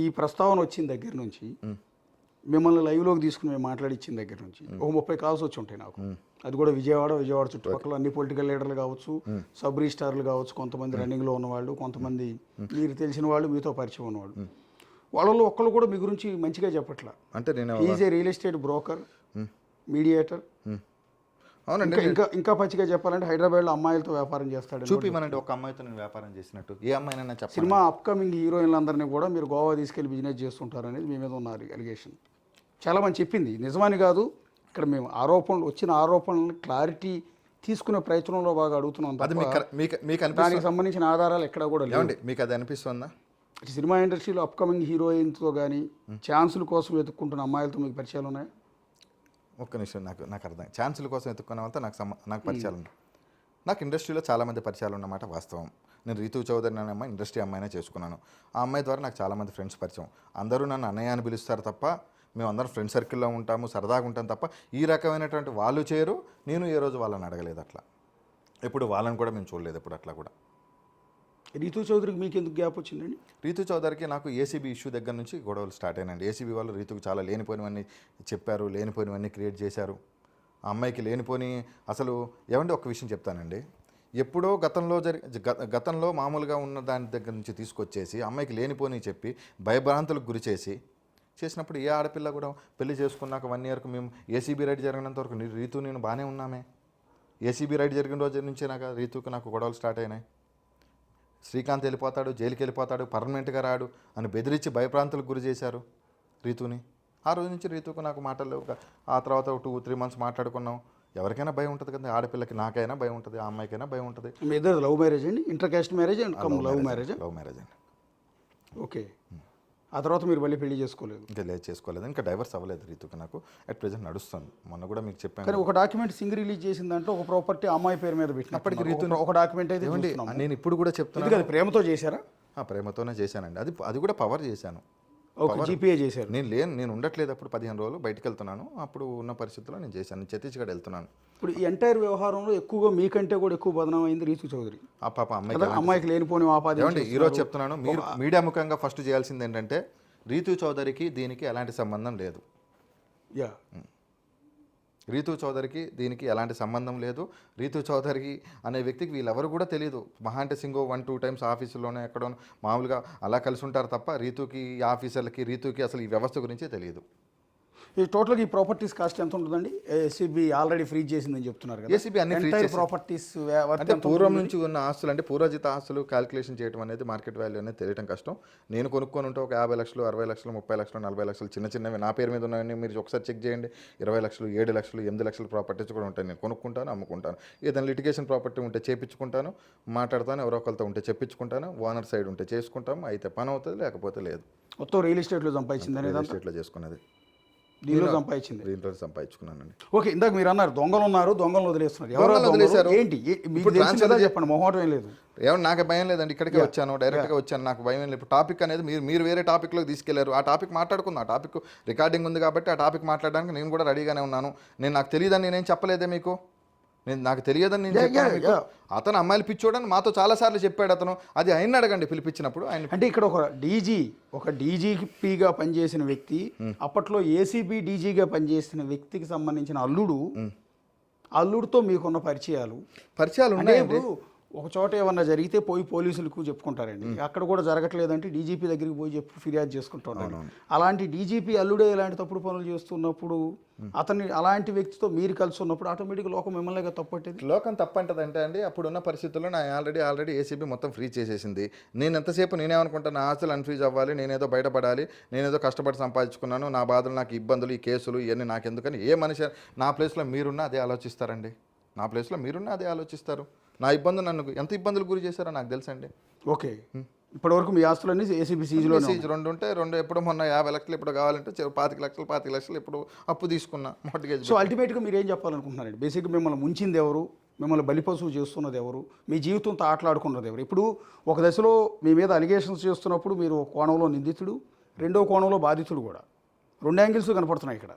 ఈ ప్రస్తావన వచ్చిన దగ్గర నుంచి మిమ్మల్ని లైవ్లోకి తీసుకుని మేము మాట్లాడిచ్చిన దగ్గర నుంచి ఒక 30 కాల్స్ వచ్చి ఉంటాయి నాకు. అది కూడా విజయవాడ చుట్టుపక్కల అన్ని పొలిటికల్ లీడర్లు కావచ్చు, సబ్ రిజిస్టార్లు కావచ్చు, కొంతమంది రన్నింగ్లో ఉన్నవాళ్ళు, కొంతమంది మీరు తెలిసిన వాళ్ళు, మీతో పరిచయం ఉన్నవాళ్ళు. వాళ్ళలో ఒక్కళ్ళు కూడా మీ గురించి మంచిగా చెప్పట్లా. అంటే నేను is a real estate broker, mediator. అవునండి. ఇంకా పచ్చిగా చెప్పాలంటే హైదరాబాద్లో అమ్మాయిలతో వ్యాపారం చేస్తాడు. చూపిమనండి ఒక అమ్మాయితో నేను వ్యాపారం చేసినట్టు. ఏ అమ్మాయినైనా చెప్పండి. సినిమా అప్కమింగ్ హీరోయిన్లందరినీ కూడా మీరు గోవా తీసుకెళ్లి బిజినెస్ చేస్తుంటారు అనేది మీ మీద ఉన్న అలిగేషన్. చాలా మంది చెప్పింది నిజమని కాదు. ఇక్కడ మేము వచ్చిన ఆరోపణలను క్లారిటీ తీసుకునే ప్రయత్నంలో బాగా అడుగుతున్నాం. అది మీకు దానికి సంబంధించిన ఆధారాలు ఎక్కడ కూడా లేవండి. మీకు అది అనిపిస్తుందా? సినిమా ఇండస్ట్రీలో అప్కమింగ్ హీరోయిన్తో కానీ ఛాన్సుల కోసం వెతుక్కుంటున్న అమ్మాయిలతో మీకు పరిచయాలు ఉన్నాయా? ఒక్క నిమిషం, నాకు అర్థం. ఛాన్సుల కోసం వెతుక్కున్నామంతా నాకు పరిచయాలు ఉన్నాయి. నాకు ఇండస్ట్రీలో చాలామంది పరిచయాలు ఉన్నమాట వాస్తవం. నేను రీతు చౌదరి అనే అమ్మాయి ఇండస్ట్రీ అమ్మాయినే చేసుకున్నాను. ఆ అమ్మాయి ద్వారా నాకు చాలామంది ఫ్రెండ్స్ పరిచయం. అందరూ నన్ను అన్నయ్య అని పిలుస్తారు తప్ప మేము అందరం ఫ్రెండ్ సర్కిల్లో ఉంటాము, సరదాగా ఉంటాం తప్ప ఈ రకమైనటువంటి వాళ్ళు చేయరు. నేను ఏ రోజు వాళ్ళని అడగలేదు అట్లా. ఎప్పుడు వాళ్ళని కూడా మేము చూడలేదు ఎప్పుడు అట్లా కూడా. రీతు చౌదరికి మీకు ఎందుకు గ్యాప్ వచ్చిందండి? రీతు చౌదరికి నాకు ఏసీబీ ఇష్యూ దగ్గర నుంచి గొడవలు స్టార్ట్ అయినండి. ఏసీబీ వాళ్ళు రీతుకు చాలా లేనిపోయినవన్నీ చెప్పారు, లేనిపోయినవన్నీ క్రియేట్ చేశారు. ఆ అమ్మాయికి లేనిపోని అసలు ఏమంటే ఒక విషయం చెప్తానండి. ఎప్పుడో గతంలో మామూలుగా ఉన్న దాని దగ్గర నుంచి తీసుకొచ్చేసి అమ్మాయికి లేనిపోని చెప్పి భయభ్రాంతులకు గురి చేసినప్పుడు ఏ ఆడపిల్ల కూడా పెళ్లి చేసుకున్నాక 1 ఇయర్కు మేము ఏసీబీ రైడ్ జరిగినంత వరకు రీతు నేను బాగానే ఉన్నామే. ఏసీబీ రైడ్ జరిగిన రోజు నుంచి నాకు గొడవలు స్టార్ట్ అయినాయి. శ్రీకాంత్ వెళ్ళిపోతాడు, జైలుకి వెళ్ళిపోతాడు, పర్మనెంట్గా రాడు అని బెదిరించి భయప్రాంతులకు గురి చేశారు రీతుని. ఆ రోజు నుంచి రీతుకు నాకు మాటలు. ఆ తర్వాత 2-3 మంత్స్ మాట్లాడుకున్నాం. ఎవరికైనా భయం ఉంటుంది కదా, ఆడపిల్లకి. నాకైనా భయం ఉంటుంది, ఆ అమ్మాయికైనా భయం ఉంటుంది. మీ ఇద్దరు లవ్ మ్యారేజ్ అండి? Inter caste marriage and love marriage? Love marriage అండి. ఓకే. ఆ తర్వాత మీరు మళ్ళీ పెళ్లి చేసుకోలేదు? ఇంకా చేసుకోలేదు. ఇంకా డైవర్స్ అవ్వలేదు రీతుకి. నాకు అట్ ప్రెజెంట్ నడుస్తుంది. మొన్న కూడా మీకు చెప్పాను. కానీ ఒక డాక్యుమెంట్ సింగ్ రిలీజ్ చేసిన దాంట్లో ఒక ప్రాపర్టీ అమ్మాయి పేరు మీద పెట్టినప్పటికీ రీతు ఒక డాక్యుమెంట్ అయితే నేను ఇప్పుడు కూడా చెప్తున్నాను. అది ప్రేమతో చేశారా? ప్రేమతోనే చేశానండి. అది కూడా పవర్ చేశాను. జీపీఏ చేశారు? నేను ఉండట్లేదు అప్పుడు 15 రోజులు బయటకు వెళ్తున్నాను. అప్పుడు ఉన్న పరిస్థితుల్లో నేను చేశాను. ఛత్తీస్గఢ్ వెళ్తున్నాను. ఇప్పుడు ఈ ఎంటైర్ వ్యవహారంలో ఎక్కువగా మీకంటే కూడా ఎక్కువ బదనం అయింది రీతు చౌదరి. ఆ పాప అమ్మాయికి లేనిపోని ఆపాదించి. ఈరోజు చెప్తున్నాను, మీరు మీడియా ముఖంగా ఫస్ట్ చేయాల్సింది ఏంటంటే రీతు చౌదరికి దీనికి ఎలాంటి సంబంధం లేదు. రీతు చౌదరికి దీనికి ఎలాంటి సంబంధం లేదు. రీతు చౌదరికి అనే వ్యక్తికి వీళ్ళెవరు కూడా తెలియదు. మహా అంటే సింగో 1-2 టైమ్స్ ఆఫీసులోనే ఎక్కడో మామూలుగా అలా కలిసి ఉంటారు తప్ప రీతుకి, ఈ ఆఫీసర్లకి, రీతుకి అసలు ఈ వ్యవస్థ గురించే తెలియదు. ఈ టోటల్గా ఈ ప్రాపర్టీస్ కాస్ట్ ఎంత ఉంటుందండి? ఏసీబీ ఆల్రెడీ ఫ్రీజ్ చేసిందని చెప్తున్నారు కదా. ఏసీబీ అన్ని ఫ్రీజ్ ప్రాపర్టీస్ అంటే పూర్వం నుంచి ఉన్న ఆస్తులు, అంటే పూర్వజిత ఆస్తులు క్యాలిక్యులేషన్ చేయడం అనేది, మార్కెట్ వాల్యూ అనేది తెలియడం కష్టం. నేను కొనుక్కొని ఉంటే ఒక 50 లక్షలు, 60 లక్షలు, 30 లక్షలు, 40 లక్షలు చిన్నవి నా పేరు మీద ఉన్నాయని మీరు ఒకసారి చెక్ చేయండి. 20 లక్షలు, 7 లక్షలు, 8 లక్షల ప్రాపర్టీస్ కూడా ఉంటాయి. నేను కొనుక్కుంటాను, అమ్ముకుంటాను. ఏదైనా లిటిగేషన్ ప్రాపర్టీ ఉంటే చేపించుకుంటాను, మాట్లాడతాను. ఎవరో ఒకరితో ఉంటే చెప్పించుకుంటాను. ఓనర్ సైడ్ ఉంటే చేసుకుంటాము. అయితే పని అవుతుంది, లేకపోతే లేదు. మొత్తం రియల్ ఎస్టేట్లో సంపాదించింది, రియల్ ఎస్టేట్లో చేసుకున్నది, దీనిలో సంపాదించింది, దీంట్లో సంపాదించుకున్నానండి. ఓకే. ఇందాక మీరు అన్నారు దొంగలు ఉన్నారు, దొంగలు వదిలేస్తున్నారు. ఎవరు వదిలేశారు? ఏంటి చెప్పండి, మొహమాటం ఏం లేదు. ఏమన్నా నాకు భయం లేదండి. ఇక్కడికే వచ్చాను, డైరెక్ట్గా వచ్చాను. నాకు భయం ఏం లేదు. టాపిక్ అనేది మీరు వేరే టాపిక్లోకి తీసుకెళ్లారు. ఆ టాపిక్ మాట్లాడుకుందాం. ఆ టాపిక్ రికార్డింగ్ ఉంది కాబట్టి ఆ టాపిక్ మాట్లాడడానికి నేను కూడా రెడీగానే ఉన్నాను. నాకు తెలియదని నేనేం చెప్పలేదే మీకు. నాకు తెలియదని నేను చెప్పాను. అతను అమ్మాయిలు పిచ్చోడని మాతో చాలాసార్లు చెప్పాడు అతను. అది ఆయన అడగండి పిలిపించినప్పుడు. ఆయన అంటే ఇక్కడ ఒక డీజీపీగా పనిచేసిన వ్యక్తి, అప్పట్లో ఏసీబీ డీజీగా పనిచేసిన వ్యక్తికి సంబంధించిన అల్లుడితో మీకున్న పరిచయాలు ఉన్నాయండి. ఒక చోట ఏమన్నా జరిగితే పోలీసులకు చెప్పుకుంటారండి. అక్కడ కూడా జరగట్లేదంటే డీజీపీ దగ్గరికి పోయి ఫిర్యాదు చేసుకుంటున్నాడు. అలాంటి డీజీపీ అల్లుడే ఇలాంటి తప్పుడు పనులు చేస్తున్నప్పుడు, అతన్ని అలాంటి వ్యక్తితో మీరు కలిసి ఉన్నప్పుడు ఆటోమేటిక్గా లోకం మిమ్మల్ని తప్పట్టేది. లోకం తప్పంటదంటే అండి, అప్పుడున్న పరిస్థితుల్లో నా ఆల్రెడీ ఏసీబీ మొత్తం ఫ్రీ చేసేసింది. నేను ఎంతసేపు నేనేమనుకుంటాను, నా ఆస్తులు అన్ఫ్రీజ్ అవ్వాలి, నేనేదో బయటపడాలి, నేనేదో కష్టపడి సంపాదించుకున్నాను, నా బాధలు, నాకు ఇబ్బందులు, ఈ కేసులు ఇవన్నీ నాకెందుకని ఏ మనిషి నా ప్లేస్లో మీరున్నా అదే ఆలోచిస్తారండి. నా ప్లేస్లో మీరున్నా అదే ఆలోచిస్తారు. నా ఇబ్బందులు, నన్ను ఎంత ఇబ్బందులు గురి చేశారో నాకు తెలుసండి. ఓకే. ఇప్పటివరకు మీ ఆస్తులన్నీ ఏసీబీ సీజ్లో రెండు ఉంటే ఎప్పుడు మొన్న 50 లక్షలు ఇప్పుడు కావాలంటే 25 లక్షలు ఇప్పుడు అప్పు తీసుకున్నా మార్టిగేజ్. సో అల్టిమేట్గా మీరు ఏం చెప్పాలనుకుంటున్నారండి? బేసిక్గా మిమ్మల్ని ముంచింది ఎవరు, మిమ్మల్ని బలిపశువు చేస్తున్నది ఎవరు, మీ జీవితంతో ఆటలాడుకున్నది ఎవరు? ఇప్పుడు ఒక దశలో మీ మీద అలిగేషన్స్ చేస్తున్నప్పుడు మీరు ఒక కోణంలో నిందితుడు, రెండో కోణంలో బాధితుడు కూడా. 2 యాంగిల్స్ కనపడుతున్నాయి ఇక్కడ.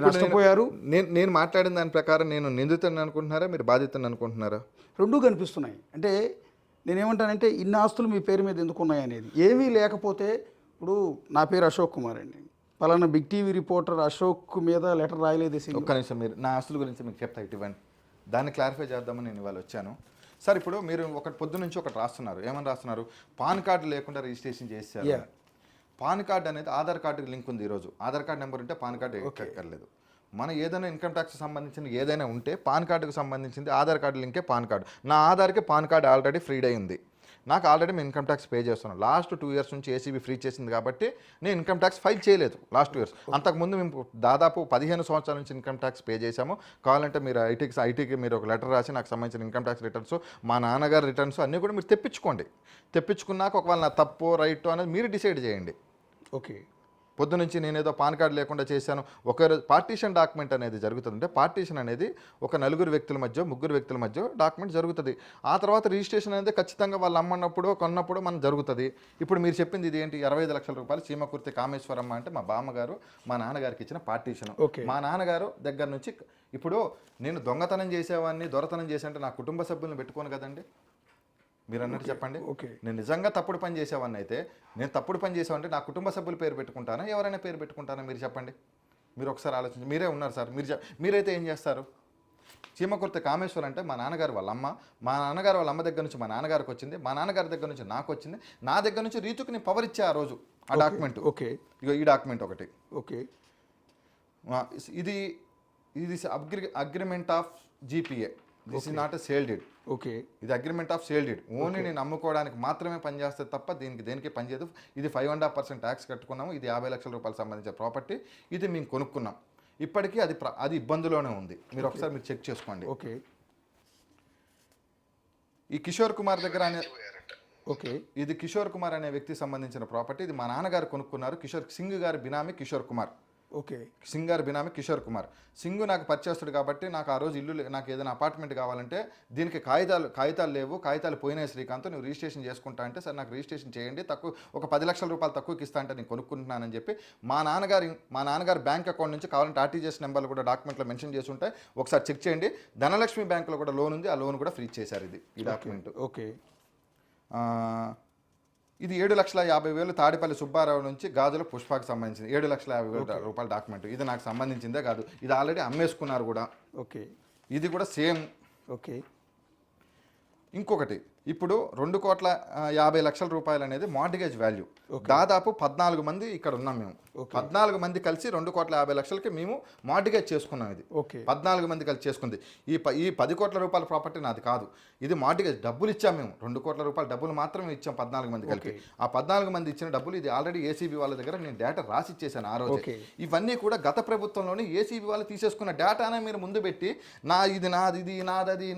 నష్టపోయారు. నేను మాట్లాడిన దాని ప్రకారం నేను నిందితుడిని అనుకుంటున్నారా, మీరు బాధితుని అనుకుంటున్నారా? రెండూ కనిపిస్తున్నాయి. అంటే నేనేమంటానంటే ఇన్ని ఆస్తులు మీ పేరు మీద ఎందుకు ఉన్నాయి అనేది. ఏమీ లేకపోతే ఇప్పుడు నా పేరు అశోక్ కుమార్ అండి. పలానా బిగ్ టీవీ రిపోర్టర్ అశోక్ మీద లెటర్ రాయలేదు సింగ్. ఒక్క నిమిషం, మీరు నా ఆస్తుల గురించి మీకు చెప్తా ఇవ్వండి. దాన్ని క్లారిఫై చేద్దామని నేను ఇవాళ వచ్చాను. సార్ ఇప్పుడు మీరు ఒకటి పొద్దు నుంచి ఒకటి రాస్తున్నారు, ఏమని రాస్తున్నారు? పాన్ కార్డు లేకుండా రిజిస్ట్రేషన్ చేశారు. పాన్ కార్డు అనేది ఆధార్ కార్డుకి లింక్ ఉంది. ఈరోజు ఆధార్ కార్డు నెంబర్ ఉంటే పాన్ కార్డు ఎక్కర్లేదు. మన ఏదైనా ఇన్కమ్ ట్యాక్స్ సంబంధించిన ఏదైనా ఉంటే పాన్ కార్డుకు సంబంధించింది ఆధార్ కార్డు లింకే పాన్ కార్డు. నా ఆధార్కి పాన్ కార్డు ఆల్రెడీ ఫ్రీడ్ అయి ఉంది. నాకు ఆల్రెడీ మేము ఇన్కమ్ ట్యాక్స్ పే చేస్తున్నాను. లాస్ట్ 2 years నుంచి ఏసీబీ ఫ్రీ చేసింది కాబట్టి నేను ఇన్కమ్ ట్యాక్స్ ఫైల్ చేయలేదు లాస్ట్ 2 years. అంతకుముందు మేము దాదాపు 15 సంవత్సరాల నుంచి ఇన్కమ్ ట్యాక్స్ పే చేశాము. కావాలంటే మీరు ఐటీకి మీరు ఒక లెటర్ రాసి నాకు సంబంధించిన ఇన్కమ్ ట్యాక్స్ రిటర్న్స్, మా నాన్నగారి రిటర్న్స్ అన్నీ కూడా మీరు తెప్పించుకోండి. తెప్పించుకున్నాక ఒకవేళ నా తప్పు రైట్ అనేది మీరు డిసైడ్ చేయండి. ఓకే. పొద్దు నుంచి నేనేదో పాన్ కార్డు లేకుండా చేశాను. ఒక పార్టీషన్ డాక్యుమెంట్ అనేది జరుగుతుంది. అంటే పార్టీషన్ అనేది ఒక 4 వ్యక్తుల మధ్య 3 వ్యక్తుల మధ్య డాక్యుమెంట్ జరుగుతుంది. ఆ తర్వాత రిజిస్ట్రేషన్ అనేది ఖచ్చితంగా వాళ్ళు అమ్మన్నప్పుడు కొన్నప్పుడు మనం జరుగుతుంది. ఇప్పుడు మీరు చెప్పింది ఇది ఏంటి? 25 లక్షల రూపాయలు చీమకుర్తి కామేశ్వరమ్మ అంటే మా బామ్మగారు మా నాన్నగారికి ఇచ్చిన పార్టీషన్. మా నాన్నగారు దగ్గర నుంచి ఇప్పుడు నేను దొంగతనం చేసేవాడిని, దొరతనం చేసేంటే నా కుటుంబ సభ్యులను పెట్టుకోను కదండి. మీరు అన్నట్టు చెప్పండి. నేను నిజంగా తప్పుడు పని చేసేవాడిని అయితే, నేను తప్పుడు పని చేసేవాడిని నా కుటుంబ సభ్యుల పేరు పెట్టుకుంటానా, ఎవరైనా పేరు పెట్టుకుంటానా? మీరు చెప్పండి. మీరు ఒకసారి ఆలోచించి. మీరే ఉన్నారు సార్, మీరైతే ఏం చేస్తారు? చీమకుర్తి కామేశ్వర్ అంటే మా నాన్నగారు వాళ్ళ అమ్మ, మా నాన్నగారు వాళ్ళ అమ్మ దగ్గర నుంచి మా నాన్నగారికి వచ్చింది, మా నాన్నగారి దగ్గర నుంచి నాకు వచ్చింది, నా దగ్గర నుంచి రీతుకి నేను పవర్ ఇచ్చా ఆ రోజు. ఆ డాక్యుమెంట్ ఓకే. ఇగో ఈ డాక్యుమెంట్ ఒకటి. ఓకే. ఇది agreement of GPA. This is not a sale deed. Okay. ఇది agreement of sale deed. Only నేను అమ్ముకోవడానికి మాత్రమే పనిచేస్తుంది తప్ప దేనికి పనిచేయదు. ఇది 5.5% ట్యాక్స్ కట్టుకున్నాము. ఇది 50 లక్షల రూపాయలు సంబంధించిన ప్రాపర్టీ. ఇది మేము కొనుక్కున్నాం. ఇప్పటికీ అది ఇబ్బందిలోనే ఉంది. మీరు ఒకసారి మీరు చెక్ చేసుకోండి. ఓకే. ఈ కిషోర్ కుమార్ దగ్గర ఓకే. ఇది కిషోర్ కుమార్ అనే వ్యక్తికి సంబంధించిన ప్రాపర్టీ. ఇది మా నాన్నగారు కొనుక్కున్నారు. సింగ్ గారి బినామీ కిషోర్ కుమార్. ఓకే. సింగ్ గారి బినామీ కిషోర్ కుమార్. సింగ్ నాకు పరిచయస్తుడు కాబట్టి నాకు ఆ రోజు నాకు ఏదైనా అపార్ట్మెంట్ కావాలంటే దీనికి కాగితాలు లేవు, కాగితాలు పోయినాయి శ్రీకాంత్, నువ్వు రిజిస్ట్రేషన్ చేసుకుంటా అంటే సార్ నాకు రిజిస్ట్రేషన్ చేయండి, తక్కువ ఒక 10 లక్షల రూపాయలు తక్కువకి ఇస్తా అంటే నేను కొనుక్కుంటున్నానని చెప్పి మా నాన్నగారి బ్యాంక్ అకౌంట్ నుంచి కావాలంటే ఆర్టీజీఎస్ నెంబర్లు కూడా డాక్యుమెంట్లో మెన్షన్ చేసి ఉంటాయి, ఒకసారి చెక్ చేయండి. ధనలక్ష్మి బ్యాంకులో కూడా లోన్ ఉంది, ఆ లోన్ కూడా ఫ్రీ చేశారు. ఈ డాక్యుమెంట్. ఓకే. ఇది 7,50,000 తాడిపల్లి సుబ్బారావు నుంచి గాజుల పుష్పకు సంబంధించింది. 7,50,000 రూపాయల డాక్యుమెంట్. ఇది నాకు సంబంధించిందే కాదు, ఇది ఆల్రెడీ అమ్మేసుకున్నారు కూడా. ఓకే. ఇది కూడా సేమ్. ఓకే. ఇంకొకటి, ఇప్పుడు 2,50,00,000 రూపాయలు అనేది మార్టిగేజ్ వాల్యూ. దాదాపు 14 మంది ఇక్కడ ఉన్నాం మేము. 14 మంది కలిసి 2,50,00,000కి మేము మార్టిగేజ్ చేసుకున్నాం. ఇది 14 మంది కలిసి చేసుకుంది. ఈ 10 కోట్ల రూపాయల ప్రాపర్టీ నాది కాదు. ఇది మార్టిగేజ్ డబ్బులు ఇచ్చాం మేము. 2 కోట్ల రూపాయల డబ్బులు మాత్రమే ఇచ్చాం 14 మంది కలిపి. ఆ 14 మంది ఇచ్చిన డబ్బులు ఇది ఆల్రెడీ ఏసీబీ వాళ్ళ దగ్గర నేను డేటా రాసి ఇచ్చేసాను ఆ రోజు. ఇవన్నీ కూడా గత ప్రభుత్వంలోనే ఏసీబీ వాళ్ళు తీసేసుకున్న డేటానే మీరు ముందు పెట్టి ఇది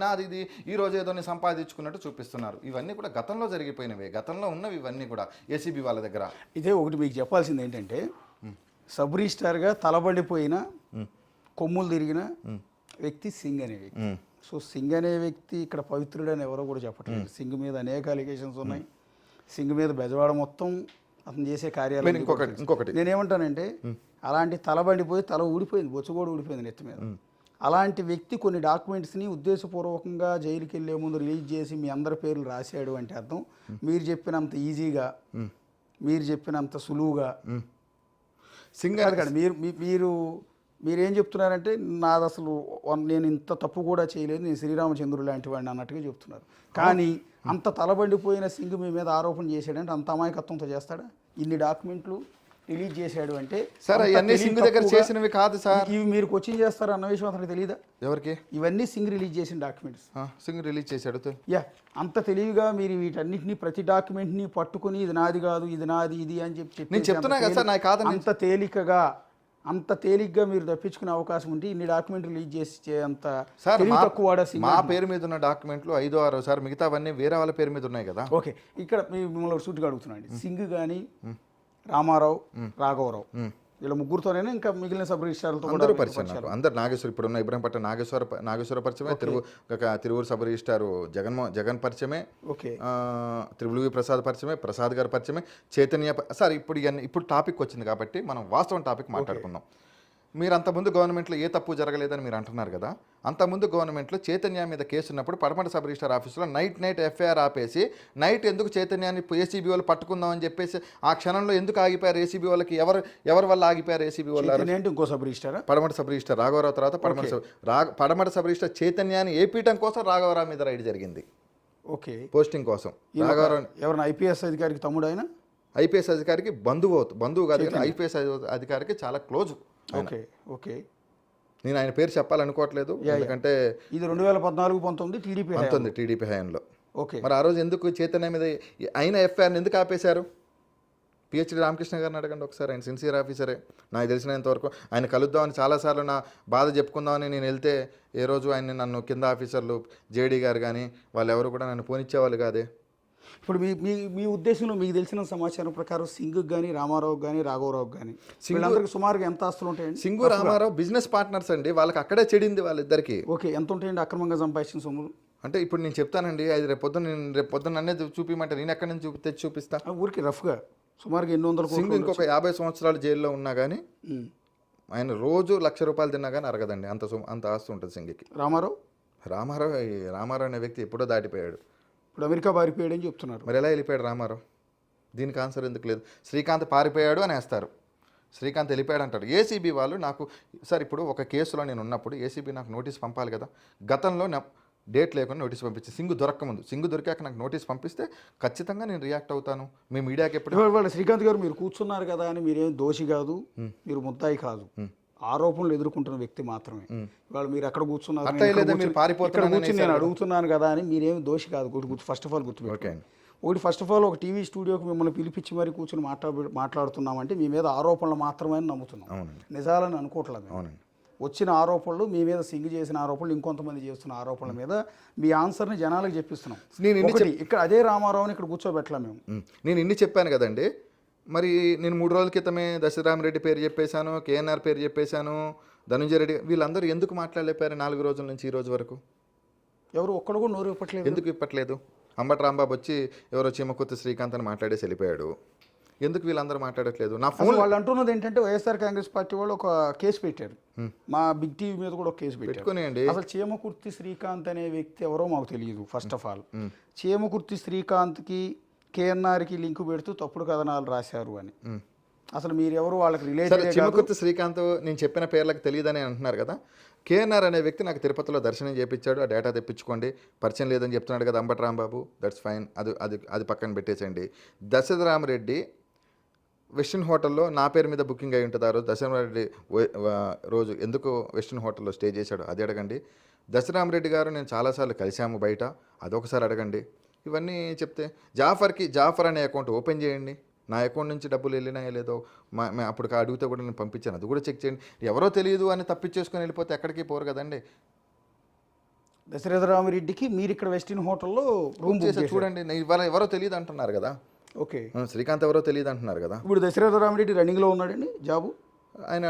నాది ఈ రోజు ఏదో నేను సంపాదించుకున్నట్టు చూపిస్తున్నారు. ఇవన్నీ కూడా గతంలో జరిగిపోయినవే, గతంలో ఉన్నవి ఇవన్నీ కూడా ఏసీబీ వాళ్ళ దగ్గర. ఇదే ఒకటి మీకు చెప్పాల్సింది ఏంటంటే, సబ్ రిజిస్టార్గా తలబడిపోయిన కొమ్ములు తిరిగిన వ్యక్తి సింగ్ అనే వ్యక్తి. సో సింగ్ అనే వ్యక్తి ఇక్కడ పవిత్రుడు అని ఎవరో కూడా చెప్పట్లేదు. సింగ్ మీద అనేక అలిగేషన్స్ ఉన్నాయి. సింగ్ మీద బెజవాడ మొత్తం అతను చేసే కార్యాలయం. ఇంకొకటి నేనేమంటానంటే, అలాంటి తలబండిపోయి తల ఊడిపోయింది, బొచ్చు కూడా ఊడిపోయింది నెత్తి మీద. అలాంటి వ్యక్తి కొన్ని డాక్యుమెంట్స్ని ఉద్దేశపూర్వకంగా జైలుకి వెళ్ళే ముందు రిలీజ్ చేసి మీ అందరి పేర్లు రాశాడు అంటే అర్థం మీరు చెప్పినంత ఈజీగా, మీరు చెప్పినంత సులువుగా సింగర్ కాదు. మీరేం చెప్తున్నారంటే, నాది అసలు నేను ఇంత తప్పు కూడా చేయలేదు, నేను శ్రీరామచంద్రుడు లాంటి వాడిని అన్నట్టుగా చెప్తున్నారు. కానీ అంత తలబండిపోయిన సింగ్ మీ మీద ఆరోపణ చేశాడంటే అంత అమాయకత్వంతో చేస్తాడా? ఇన్ని డాక్యుమెంట్లు రిలీజ్ చేశాడు అంటే సార్ ఇవన్నీ సింగ్ దగ్గర చేసినవి కాదు సార్. ఇవి మీరు కోచింగ్ చేస్తారు అన్న విషయం అతనికి తెలియదా? ఎవరికి? ఇవన్నీ సింగ్ రిలీజ్ చేసిన డాక్యుమెంట్స్. సింగ్ రిలీజ్ చేశాడు. అంత తెలివిగా మీరు వీటన్నిటిని ప్రతి డాక్యుమెంట్ని పట్టుకుని ఇది నాది కాదు, ఇది నాది, ఇది అని చెప్పి నేను చెప్తున్నా కదా సార్, నాకు కాదు. అంత తేలిగ్గా మీరు తప్పించుకునే అవకాశం ఉంటే ఇన్ని డాక్యుమెంట్ రిలీజ్ చేసి అంత సార్ తక్కువ మా పేరు మీద ఉన్న డాక్యుమెంట్లు 5-6 సార్, మిగతావన్నీ వేరే వాళ్ళ పేరు మీద ఉన్నాయి కదా. ఓకే. ఇక్కడ మిమ్మల్ని సూటిగా అడుగుతున్నాండి, సింగ్ కానీ రామారావు, రాఘవరావు వీళ్ళ ముగ్గురుతోనే ఇంకా మిగిలిన సబ్ రిజిస్ట్రార్లతో అందరూ పరిచయం నాకు. అందరు నాగేశ్వర, ఇప్పుడున్న ఇబ్రహీంపట్నం నాగేశ్వర పరిచయమే, తిరువూరు సబ్ రిజిస్ట్రారు జగన్ పరిచయమే, త్రిపులువి ప్రసాద్ గారి పరిచయమే, చైతన్య సార్. ఇప్పుడు టాపిక్ వచ్చింది కాబట్టి మనం వాస్తవం టాపిక్ మాట్లాడుకుందాం. మీరు అంతకుముందు గవర్నమెంట్లో ఏ తప్పు జరగలేదని మీరు అంటున్నారు కదా, అంతకుముందు గవర్నమెంట్లో చైతన్య మీద కేసు ఉన్నప్పుడు పడమటి సబ్ రిజిస్టర్ ఆఫీసులో నైట్ ఎఫ్ఐఆర్ ఆపేసి నైట్ ఎందుకు చైతన్యాన్ని ఏసీబీ వాళ్ళు పట్టుకుందామని చెప్పేసి ఆ క్షణంలో ఎందుకు ఆగిపోయారు ఏసీబీ వాళ్ళకి? ఎవరి వల్ల ఆగిపోయారు ఏసీబీ వాళ్ళు? ఏంటి ఇంకో సబ్ రిజిస్టారా? పడమటి సబ్ రిజిస్టర్ రాఘవరావు తర్వాత పడమటి సబ్ రిజిస్టర్ చైతన్యాన్ని ఏపీయటం కోసం రాఘవరావు మీద రైడ్ జరిగింది. ఓకే, పోస్టింగ్ కోసం. రాఘవరావు ఎవరైనా ఐపీఎస్ అధికారికి తమ్ముడు ఆయన? ఐపీఎస్ అధికారికి బంధువు కాదు కానీ ఐపీఎస్ అధికారికి చాలా క్లోజ్. ఓకే ఓకే, నేను ఆయన పేరు చెప్పాలనుకోవట్లేదు ఎందుకంటే ఇది 2014-19 టీడీపీ హయాంలో. ఓకే, మరి ఆ రోజు ఎందుకు చైతన్య మీద అయిన ఎఫ్ఐఆర్ని ఎందుకు ఆపేశారు? పిహెచ్డి రామకృష్ణ గారిని అడగండి ఒకసారి, ఆయన సిన్సియర్ ఆఫీసరే. నాకు తెలిసినంతవరకు ఆయన కలుద్దామని చాలాసార్లు నా బాధ చెప్పుకుందామని నేను వెళ్తే ఏ రోజు ఆయన నన్ను కింద ఆఫీసర్లు జేడీ గారు కానీ వాళ్ళు ఎవరు కూడా నన్ను పోనిచ్చేవాళ్ళు కాదే. ఇప్పుడు మీ ఉద్దేశంలో మీకు తెలిసిన సమాచారం ప్రకారం సింగ్ కానీ రామారావు కానీ రాఘవరావు కానీ వీళ్ళందరికీ సుమారుగా ఎంత ఆస్తులు ఉంటాయండి? సింగు రామారావు బిజినెస్ పార్ట్నర్స్ అండి, వాళ్ళకి అక్కడే చెడింది వాళ్ళిద్దరికి. ఓకే, ఎంత ఉంటాయండి అక్రమంగా సంపాదించిన సొమ్ములు? అంటే ఇప్పుడు నేను చెప్తానండి, అది రేపు పొద్దున్న నన్నే చూపిమంటే నేను ఎక్కడి నుంచి తెచ్చి చూపిస్తా? ఊరికి రఫ్గా సుమారుగా ఎన్ని వందల సింగ్ ఇంకొక 50 సంవత్సరాలు జైల్లో ఉన్నా కానీ ఆయన రోజు ₹1,00,000 తిన్నా కానీ అరగదండి, అంత ఆస్తి ఉంటుంది సింగికి. రామారావు అనే వ్యక్తి ఎప్పుడో దాటిపోయాడు. ఇప్పుడు అమెరికా పారిపోయాడని చెప్తున్నారు. మరి ఎలా వెళ్ళిపోయాడు రామారావు? దీనికి ఆన్సర్ ఎందుకు లేదు? శ్రీకాంత్ పారిపోయాడు అని వేస్తారు, శ్రీకాంత్ వెళ్ళిపోయాడు అంటారు. ఏసీబీ వాళ్ళు నాకు సార్ ఇప్పుడు ఒక కేసులో నేను ఉన్నప్పుడు ఏసీబీ నాకు నోటీస్ పంపాలి కదా. గతంలో డేట్ లేకుండా నోటీస్ పంపించి సింగు దొరకముందు, సింగు దొరికాక నాకు నోటీస్ పంపిస్తే ఖచ్చితంగా నేను రియాక్ట్ అవుతాను. మీ మీడియాకి ఎప్పుడు వాళ్ళ శ్రీకాంత్ గారు మీరు కూర్చున్నారు కదా అని మీరేం దోషి కాదు, మీరు ముద్దాయి కాదు, ఆరోపణలు ఎదుర్కొంటున్న వ్యక్తి మాత్రమే. ఇవాళ మీరు ఎక్కడ కూర్చున్నారు నేను అడుగుతున్నాను కదా అని మీరేమి దోషి కాదు. ఫస్ట్ ఆఫ్ ఆల్ గుర్తుపెట్టుకోండి. ఫస్ట్ ఆఫ్ ఆల్ ఒక టీవీ స్టూడియోకి మిమ్మల్ని పిలిపించి మరి కూర్చొని మాట్లాడుతున్నామంటే మీ మీద ఆరోపణలు మాత్రమే నమ్ముతున్నాం, నిజాలని అనుకోవట్లేదు. వచ్చిన ఆరోపణలు మీ మీద సింగ్ చేసిన ఆరోపణలు ఇంకొంతమంది చేస్తున్న ఆరోపణల మీద మీ ఆన్సర్ని జనాలకు చెప్పిస్తున్నాం. ఇక్కడ అదే రామారావుని ఇక్కడ కూర్చోబెట్టలేం మేము. నేను ఇన్ని చెప్పాను కదండి. మరి నేను 3 రోజుల క్రితమే దశరామరెడ్డి పేరు చెప్పేశాను, కేఎన్ఆర్ పేరు చెప్పేశాను, ధనుంజయ రెడ్డి, వీళ్ళందరూ ఎందుకు మాట్లాడలేపారు 4 రోజుల నుంచి ఈ రోజు వరకు? ఎవరు ఒక్కడు కూడా నోరు ఇప్పట్లేదు. ఎందుకు ఇప్పట్లేదు? అంబటి రాంబాబు వచ్చి ఎవరో చీమకుర్తి శ్రీకాంత్ అని మాట్లాడేసి వెళ్ళిపోయాడు. ఎందుకు వీళ్ళందరూ మాట్లాడట్లేదు? నా ఫోన్ వాళ్ళు అంటున్నది ఏంటంటే వైఎస్ఆర్ కాంగ్రెస్ పార్టీ వాళ్ళు ఒక కేసు పెట్టారు, మా బిగ్ టీవీ మీద కూడా ఒక కేసు పెట్టుకునేయండి. అసలు చీమకుర్తి శ్రీకాంత్ అనే వ్యక్తి ఎవరో మాకు తెలియదు. ఫస్ట్ ఆఫ్ ఆల్ చీమకుర్తి శ్రీకాంత్కి కేఎన్ఆర్కి లింక్ పెడుతూ తప్పుడు కథనాలు రాశారు అని. అసలు మీరు ఎవరు వాళ్ళకి రిలేటెడ్? చీమకుర్తి శ్రీకాంత్ నేను చెప్పిన పేర్లకు తెలియదని అంటున్నారు కదా. కేఎన్ఆర్ అనే వ్యక్తి నాకు తిరుపతిలో దర్శనం చేయించాడు, ఆ డేటా తెప్పించుకోండి, పరిచయం లేదని చెప్తున్నాడు కదా అంబటి రాంబాబు, దట్స్ ఫైన్, అది పక్కన పెట్టేసండి. దశరథరామరెడ్డి వెస్టర్న్ హోటల్లో నా పేరు మీద బుకింగ్ అయి ఉంటుంది. ఆ రోజు దశరథరామరెడ్డి రోజు ఎందుకు వెస్టర్న్ హోటల్లో స్టే చేశాడు అది అడగండి. దశరథరామరెడ్డి గారు నేను చాలాసార్లు కలిశాము బయట, అదొకసారి అడగండి. ఇవన్నీ చెప్తే జాఫర్ అనే అకౌంట్ ఓపెన్ చేయండి, నా అకౌంట్ నుంచి డబ్బులు వెళ్ళినాయో లేదో అప్పుడు అడిగితే కూడా నేను పంపించాను, అది కూడా చెక్ చేయండి. ఎవరో తెలియదు అని తప్పించేసుకొని వెళ్ళిపోతే ఎక్కడికి పోరు కదండి. దశరథరామరెడ్డికి మీరు ఇక్కడ వెస్టిన్ హోటల్లో రూమ్ చేసి చూడండి, ఇవాళ ఎవరో తెలియదు అంటున్నారు కదా. ఓకే, శ్రీకాంత్ ఎవరో తెలియదు అంటున్నారు కదా. ఇప్పుడు దశరథరామరెడ్డి రన్నింగ్లో ఉన్నాడండి జాబు. ఆయన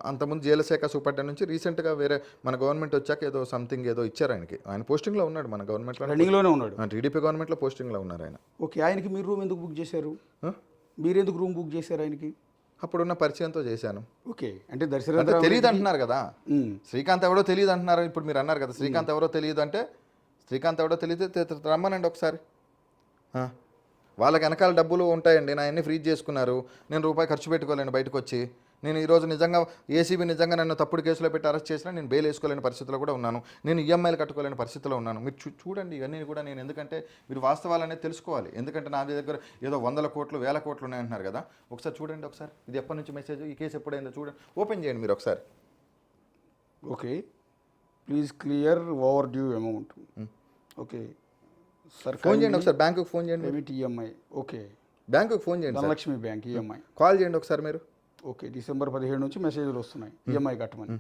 అంతకుముందు జైలు శాఖ సూపరింటెండెంట్ నుంచి రీసెంట్గా వేరే మన గవర్నమెంట్ వచ్చాక ఏదో సంథింగ్ ఏదో ఇచ్చారు ఆయనకి. ఆయన పోస్టింగ్లో ఉన్నాడు మన గవర్నమెంట్లో, రన్నింగ్లోనే ఉన్నాడు, టీడీపీ గవర్నమెంట్లో పోస్టింగ్లో ఉన్నారు ఆయన. ఓకే, ఆయనకి మీరు రూమ్ ఎందుకు బుక్ చేశారు? మీరెందుకు రూమ్ బుక్ చేశారు ఆయనకి? అప్పుడున్న పరిచయంతో చేశాను. ఓకే, అంటే దశరథరామరెడ్డి తెలియదు అంటున్నారు కదా, శ్రీకాంత్ ఎవరో తెలియదు అంటున్నారు. ఇప్పుడు మీరు అన్నారు కదా శ్రీకాంత్ ఎవరో తెలియదు అంటే, శ్రీకాంత్ ఎవరో తెలియదు రమ్మనండి ఒకసారి. వాళ్ళకి వెనకాల డబ్బులు ఉంటాయండి, నా అన్ని ఫ్రీజ్ చేసుకున్నారు, నేను రూపాయి ఖర్చు పెట్టుకోలేను బయటకు వచ్చి. నేను ఈరోజు నిజంగా ఏసీబీ నిజంగా నన్ను తప్పుడు కేసులో పెట్టి అరెస్ట్ చేసినా నేను బెయిల్ వేసుకోలేని పరిస్థితిలో కూడా ఉన్నాను, నేను ఈఎంఐలు కట్టుకోలేని పరిస్థితిలో ఉన్నాను. మీరు చూడండి ఇవన్నీ కూడా నేను, ఎందుకంటే మీరు వాస్తవాలు అనేది తెలుసుకోవాలి. ఎందుకంటే నా దగ్గర ఏదో 100 కోట్లు 1000 కోట్లు ఉన్నాయంటున్నారు కదా. ఒకసారి చూడండి, ఒకసారి ఇది ఎప్పటి నుంచి మెసేజ్, ఈ కేసు ఎప్పుడైందో చూడండి, ఓపెన్ చేయండి మీరు ఒకసారి. Okay, please clear over due amount. Okay sir, phone చేయండి ఒకసారి, బ్యాంకుకి ఫోన్ చేయండి. ఈఎంఐ ఓకే, బ్యాంకుకి ఫోన్ చేయండి, ధనలక్ష్మి బ్యాంక్ ఈఎంఐ కాల్ చేయండి ఒకసారి మీరు. ఓకే, December 17 నుంచి మెసేజ్లు వస్తున్నాయి ఈఎంఐ కట్టమని.